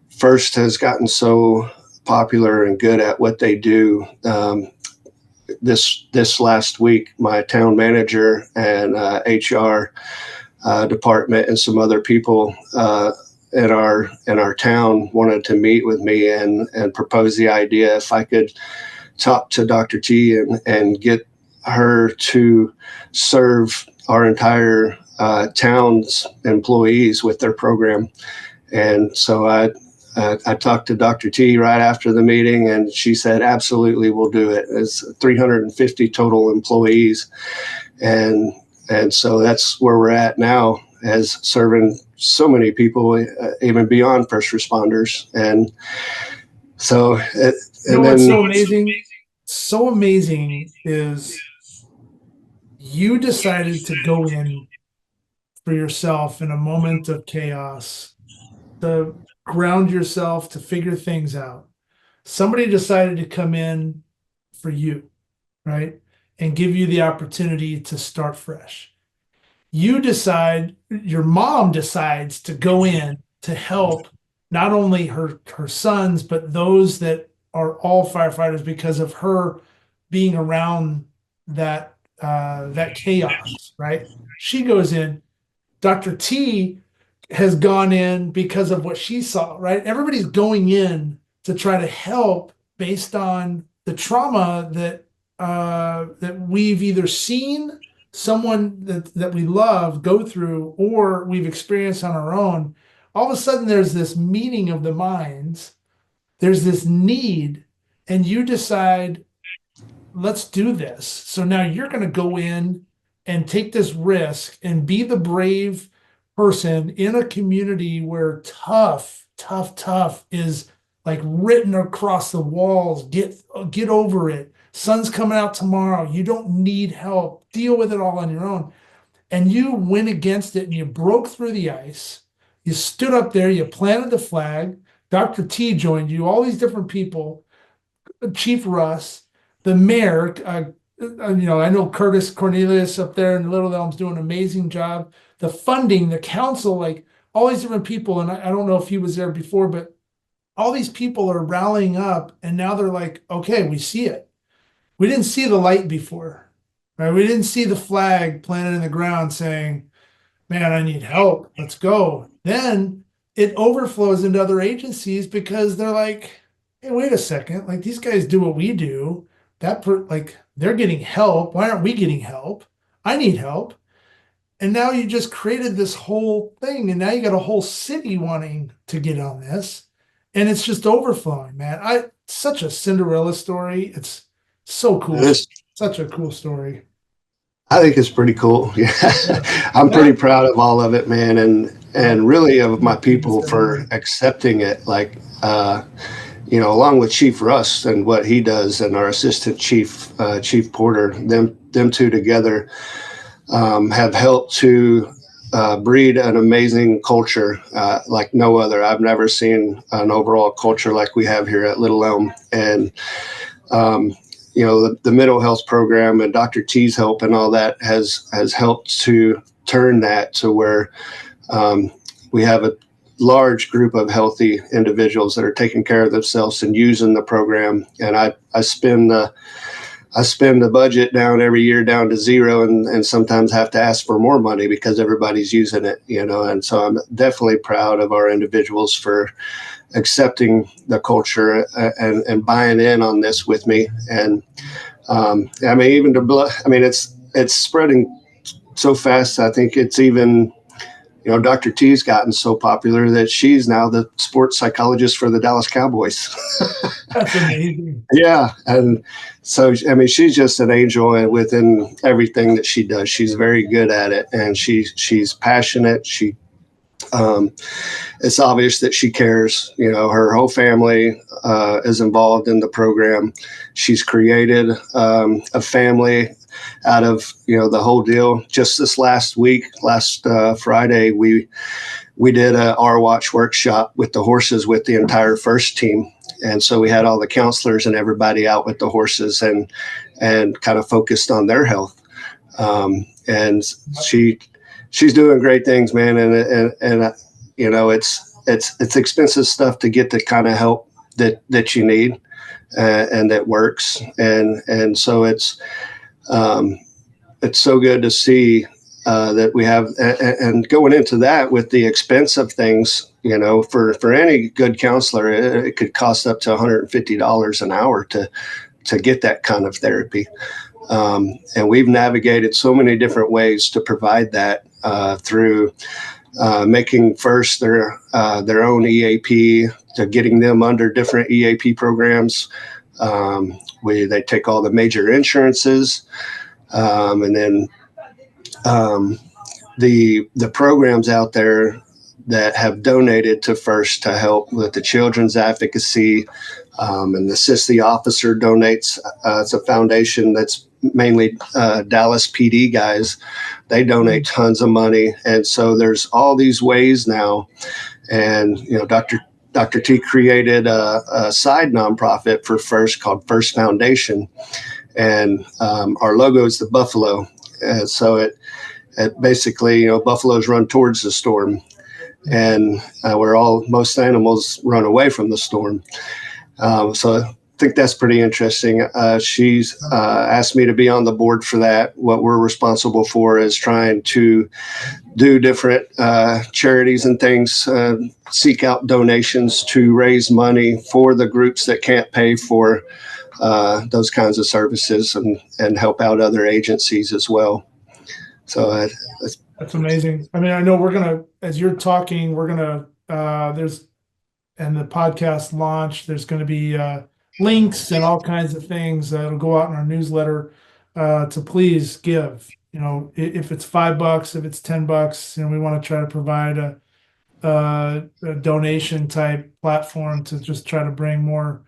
First has gotten so popular and good at what they do. This last week, my town manager and HR department and some other people in our town wanted to meet with me and propose the idea if I could talk to Dr. T and get her to serve our entire town's employees with their program. And so I talked to Dr. T right after the meeting, and she said, absolutely, we'll do it. It's 350 total employees. And so that's where we're at now, as serving so many people, even beyond first responders. And so, What's so amazing? So amazing is you decided to go in for yourself in a moment of chaos, to ground yourself, to figure things out. Somebody decided to come in for you, right? And give you the opportunity to start fresh. Your mom decides to go in to help not only her sons, but those that are all firefighters, because of her being around that chaos, right? She goes in. Dr. T has gone in because of what she saw, right? Everybody's going in to try to help based on the trauma that we've either seen someone that we love go through, or we've experienced on our own. All of a sudden, there's this meeting of the minds. There's this need, and you decide, let's do this. So now you're going to go in and take this risk and be the brave person in a community where tough is like written across the walls. Get over it. Sun's coming out tomorrow. You don't need help. Deal with it all on your own. And you went against it and you broke through the ice. You stood up there, you planted the flag. Dr. T joined you, all these different people, Chief Russ, the mayor, I know Curtis Cornelius up there in Little Elm's doing an amazing job. The funding, the council, like all these different people. And I don't know if he was there before, but all these people are rallying up, and now they're like, okay, we see it. We didn't see the light before, right? We didn't see the flag planted in the ground saying, man, I need help. Let's go. Then it overflows into other agencies because they're like, hey, wait a second. Like, these guys do what we do. They're getting help. Why aren't we getting help? I need help. And now you just created this whole thing, and now you got a whole city wanting to get on this, and it's just overflowing, man. Such a Cinderella story. It's so cool. It's, Such a cool story. I think it's pretty cool. Yeah. I'm pretty proud of all of it, man. And really of my people for accepting it. Like, along with Chief Russ and what he does, and our assistant chief, Chief Porter, them two together have helped to breed an amazing culture like no other. I've never seen an overall culture like we have here at Little Elm. And, the mental health program and Dr. T's help and all that has helped to turn that to where we have a large group of healthy individuals that are taking care of themselves and using the program. And I spend I spend the budget down every year down to zero, and sometimes have to ask for more money because everybody's using it, and so I'm definitely proud of our individuals for accepting the culture, and buying in on this with me. And I mean, even it's spreading so fast. I think it's even, Dr. T's gotten so popular that she's now the sports psychologist for the Dallas Cowboys. That's amazing. Yeah. And so, I mean, she's just an angel within everything that she does. She's very good at it, and she's passionate. It's obvious that she cares. Her whole family is involved in the program. She's created a family out of the whole deal. Just this last Friday, we did a R Watch workshop with the horses with the entire first team, and so we had all the counselors and everybody out with the horses, and kind of focused on their health. And she's doing great things, man. And it's expensive stuff to get the kind of help that you need, and that works. And so it's so good to see that we have, and going into that with the expense of things, for any good counselor, it could cost up to $150 an hour to get that kind of therapy. And we've navigated so many different ways to provide that through making first their own EAP, to getting them under different EAP programs. They take all the major insurances, and then the programs out there that have donated to FIRST to help with the children's advocacy, and Assist the Officer donates. It's a foundation that's mainly Dallas PD guys. They donate tons of money. And so there's all these ways now. And, Dr. T created a side nonprofit for FIRST called FIRST Foundation. And our logo is the buffalo. And so it basically, buffaloes run towards the storm, and most animals run away from the storm. So I think that's pretty interesting. She's asked me to be on the board for that. What we're responsible for is trying to do different charities and things, seek out donations to raise money for the groups that can't pay for those kinds of services, and help out other agencies as well. So that's amazing. I mean, I know as you're talking, and the podcast launch, there's going to be links and all kinds of things that'll go out in our newsletter to please give. If it's $5, if it's $10, we want to try to provide a donation type platform to just try to bring more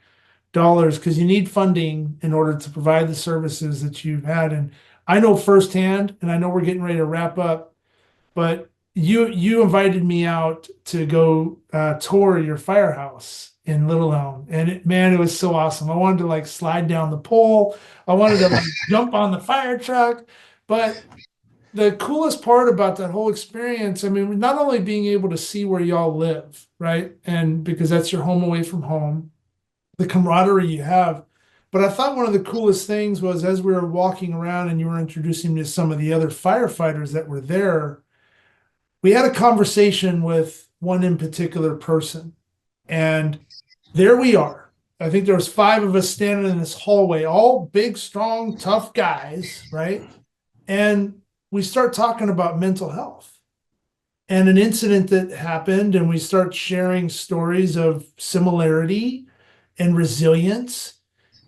dollars, because you need funding in order to provide the services that you've had. And I know firsthand, and I know we're getting ready to wrap up, but you invited me out to go tour your firehouse in Little Elm, and it was so awesome. I wanted to slide down the pole. I wanted to jump on the fire truck. But the coolest part about that whole experience, I mean, not only being able to see where y'all live, right? And because that's your home away from home, the camaraderie you have. But I thought one of the coolest things was, as we were walking around and you were introducing me to some of the other firefighters that were there, we had a conversation with one in particular person. And there we are. I think there was 5 of us standing in this hallway, all big, strong, tough guys, right? And we start talking about mental health and an incident that happened, and we start sharing stories of similarity and resilience.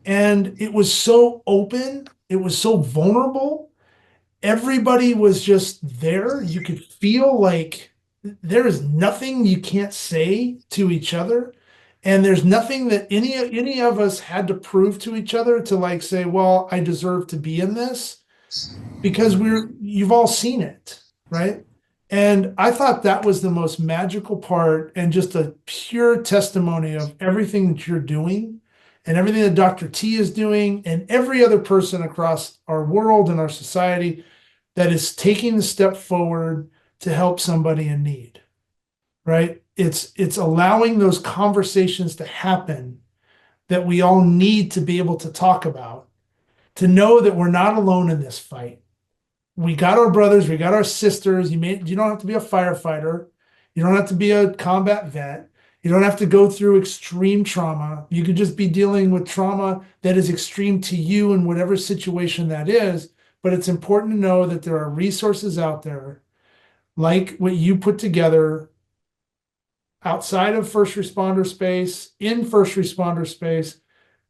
And it was so open. It was so vulnerable. Everybody was just there. You could feel like there is nothing you can't say to each other. And there's nothing that any of us had to prove to each other to say, well, I deserve to be in this, because you've all seen it, right? And I thought that was the most magical part, and just a pure testimony of everything that you're doing and everything that Dr. T is doing, and every other person across our world and our society that is taking the step forward to help somebody in need, right? It's allowing those conversations to happen that we all need to be able to talk about. to know that we're not alone in this fight. We got our brothers, we got our sisters. You don't have to be a firefighter. You don't have to be a combat vet. You don't have to go through extreme trauma. You could just be dealing with trauma that is extreme to you in whatever situation that is. But it's important to know that there are resources out there like what you put together outside of first responder space, in first responder space,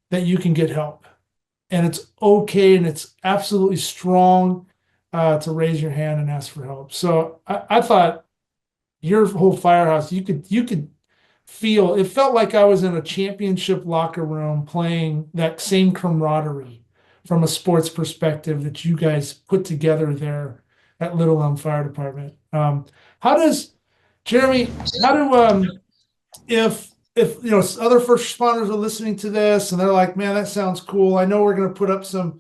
that you can get help. And it's okay and it's absolutely strong to raise your hand and ask for help. So I thought your whole firehouse, you could feel, it felt like I was in a championship locker room playing that same camaraderie from a sports perspective that you guys put together there at Little Elm Fire Department. How does Jeremy? How do if other first responders are listening to this and they're like, man, that sounds cool. I know we're going to put up some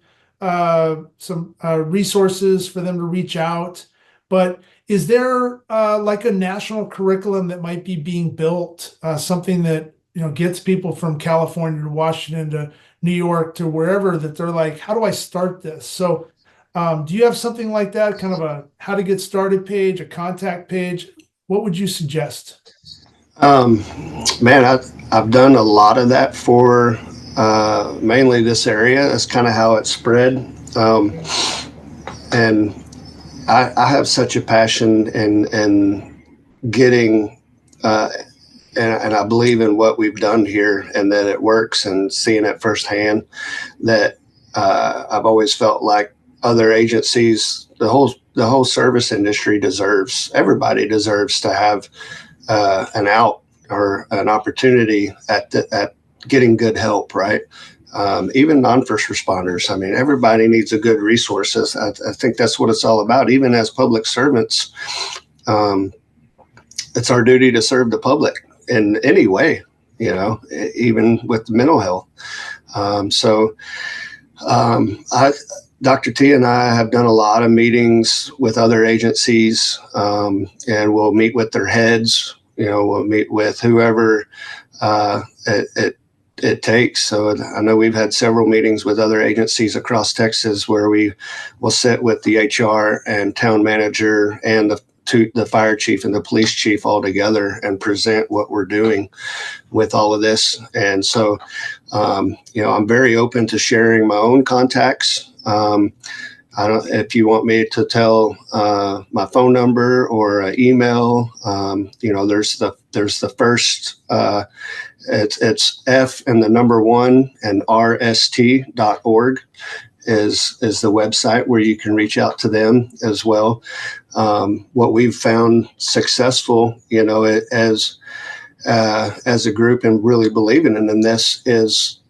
resources for them to reach out, but is there like a national curriculum that might be being built, something that gets people from California to Washington to New York to wherever, that they're like, how do I start this? So do you have something like that, kind of a how to get started page, a contact page? What would you suggest? Man, I've done a lot of that for mainly this area. That's kind of how it spread. And I have such a passion in getting, and I believe in what we've done here and that it works, and seeing it firsthand, that I've always felt like other agencies, the whole service industry everybody deserves to have an out or an opportunity at getting good help, right? Even non-first responders. I mean, everybody needs a good resources. I think that's what it's all about. Even as public servants, it's our duty to serve the public in any way, even with mental health. Dr. T and I have done a lot of meetings with other agencies, and we'll meet with their heads. We'll meet with whoever it takes. So I know we've had several meetings with other agencies across Texas where we will sit with the HR and town manager and the fire chief and the police chief all together and present what we're doing with all of this. And so, I'm very open to sharing my own contacts. If you want me to tell my phone number or email, there's the first, it's F and the number 1 and rst.org is the website where you can reach out to them as well. What we've found successful, as a group and really believing in this is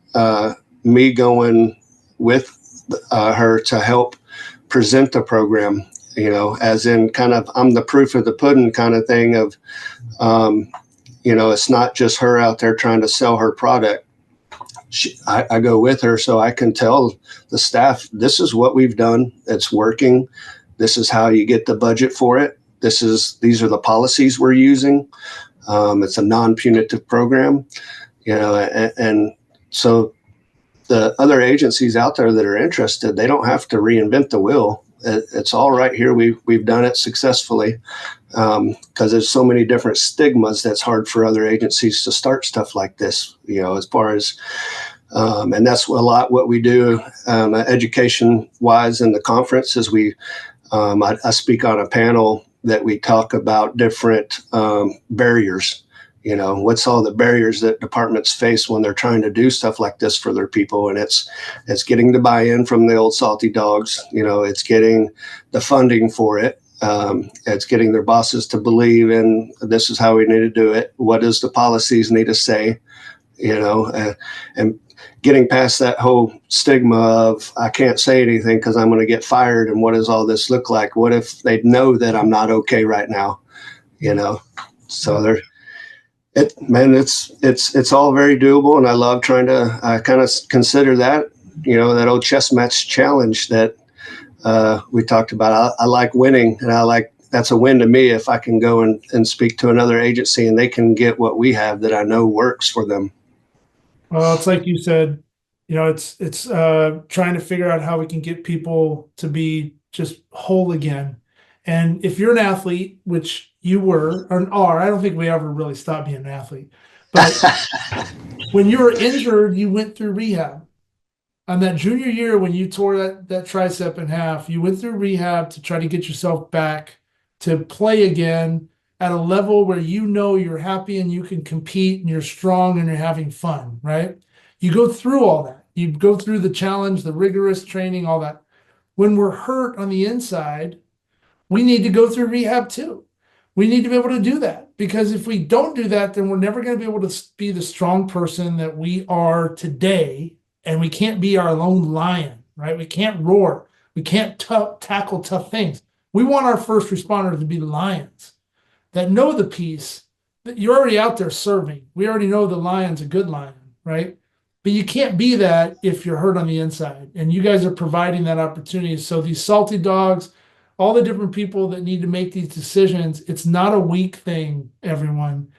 me going with her to help present the program, as in kind of I'm the proof of the pudding kind of thing of, it's not just her out there trying to sell her product. I go with her so I can tell the staff, this is what we've done. It's working. This is how you get the budget for it. These are the policies we're using. It's a non-punitive program, and so the other agencies out there that are interested, they don't have to reinvent the wheel. It's all right here. We've done it successfully, because there's so many different stigmas that's hard for other agencies to start stuff like this, as far as, and that's a lot what we do education wise in the conference is I speak on a panel that we talk about different barriers. What's all the barriers that departments face when they're trying to do stuff like this for their people. And it's getting the buy-in from the old salty dogs. It's getting the funding for it. It's getting their bosses to believe in this is how we need to do it. What does the policies need to say? And getting past that whole stigma of I can't say anything because I'm going to get fired. And what does all this look like? What if they know that I'm not okay right now? So it's all very doable, and I love trying to kind of consider that, that old chess match challenge that we talked about. I like winning, and that's a win to me if I can go and speak to another agency and they can get what we have that I know works for them. Well, it's like you said, it's trying to figure out how we can get people to be just whole again. And if you're an athlete, which you were or are, I don't think we ever really stopped being an athlete. But when you were injured, you went through rehab. On that junior year, when you tore that tricep in half, you went through rehab to try to get yourself back to play again at a level where you're happy and you can compete and you're strong and you're having fun, right? You go through all that. You go through the challenge, the rigorous training, all that. When we're hurt on the inside, we need to go through rehab too. We need to be able to do that, because if we don't do that, then we're never going to be able to be the strong person that we are today. And we can't be our lone lion, right? We can't roar. We can't tackle tough things. We want our first responders to be lions that know the piece, that you're already out there serving. We already know the lion's a good lion, right? But you can't be that if you're hurt on the inside. And you guys are providing that opportunity. So these salty dogs, all the different people that need to make these decisions, it's not a weak thing, everyone.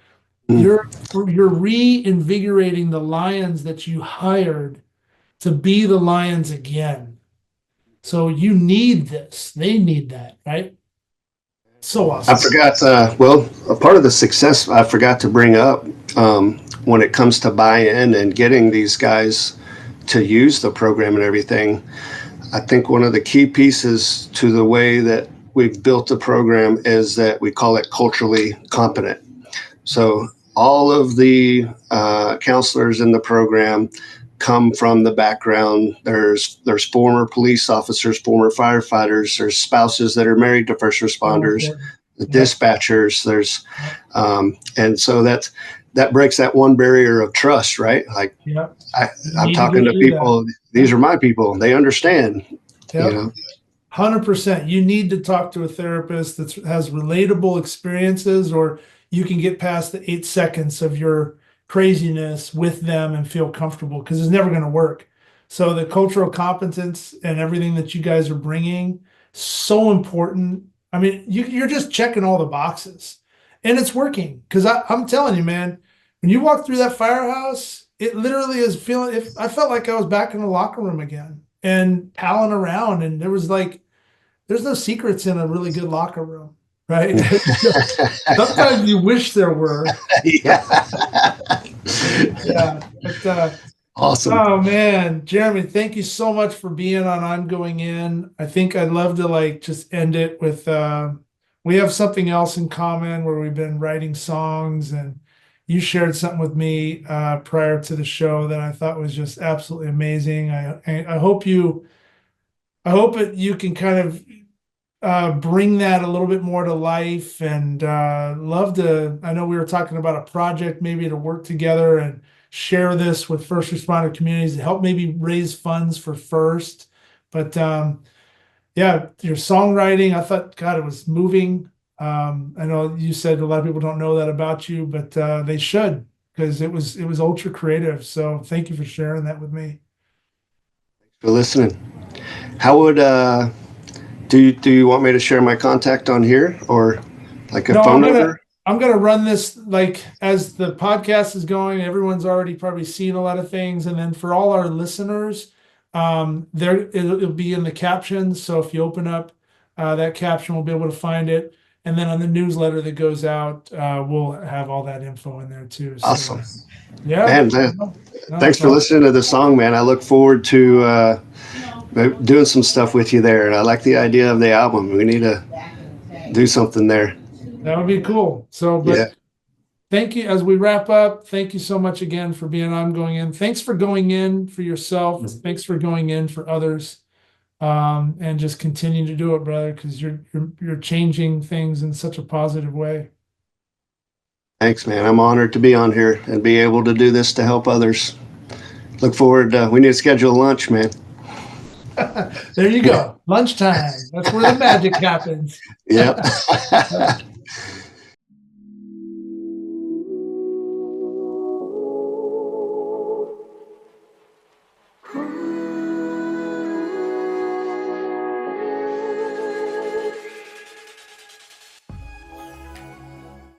You're reinvigorating the lions that you hired to be the lions again. So you need this. They need that, right? So awesome. I forgot, a part of the success I forgot to bring up when it comes to buy-in and getting these guys to use the program and everything. I think one of the key pieces to the way that we've built the program is that we call it culturally competent. So all of the counselors in the program come from the background. There's former police officers, former firefighters, there's spouses that are married to first responders, the dispatchers, there's and so that breaks that one barrier of trust, right? Like I'm talking to people, these are my people, they understand. 100%. You need to talk to a therapist that has relatable experiences, or you can get past the 8 seconds of your craziness with them and feel comfortable, because it's never going to work. So the cultural competence and everything that you guys are bringing, so important. I mean, you're just checking all the boxes, and it's working. Because I'm telling you, man, when you walk through that firehouse, it literally is feeling. I felt like I was back in the locker room again and palling around, and there's no secrets in a really good locker room. Right. Sometimes you wish there were. But, awesome. Oh man, Jeremy, thank you so much for being on I'm Going In. I think I'd love to just end it with we have something else in common where we've been writing songs, and you shared something with me prior to the show that I thought was just absolutely amazing. I hope you can kind of bring that a little bit more to life, and love to. I know we were talking about a project maybe to work together and share this with first responder communities to help maybe raise funds for FIRST. But your songwriting, I thought, God, it was moving. I know you said a lot of people don't know that about you, but they should, because it was ultra creative. So thank you for sharing that with me. Thanks for listening. How would do you want me to share my contact on here, or like a phone number? I'm gonna run this as the podcast is going. Everyone's already probably seen a lot of things, and then for all our listeners, it'll be in the captions. So if you open up that caption, we'll be able to find it. And then on the newsletter that goes out, we'll have all that info in there too. So, awesome. Yeah. Man, thanks for listening to the song, man. I look forward to doing some stuff with you there. And I like the idea of the album. We need to do something there. That would be cool. So, thank you. As we wrap up, thank you so much again for being on Going In. Thanks for going in for yourself. Thanks for going in for others. And just continue to do it, brother, because you're changing things in such a positive way. Thanks, man. I'm honored to be on here and be able to do this to help others. Look forward. We need to schedule lunch, man. There you go. Lunchtime. That's where the magic happens. Yep.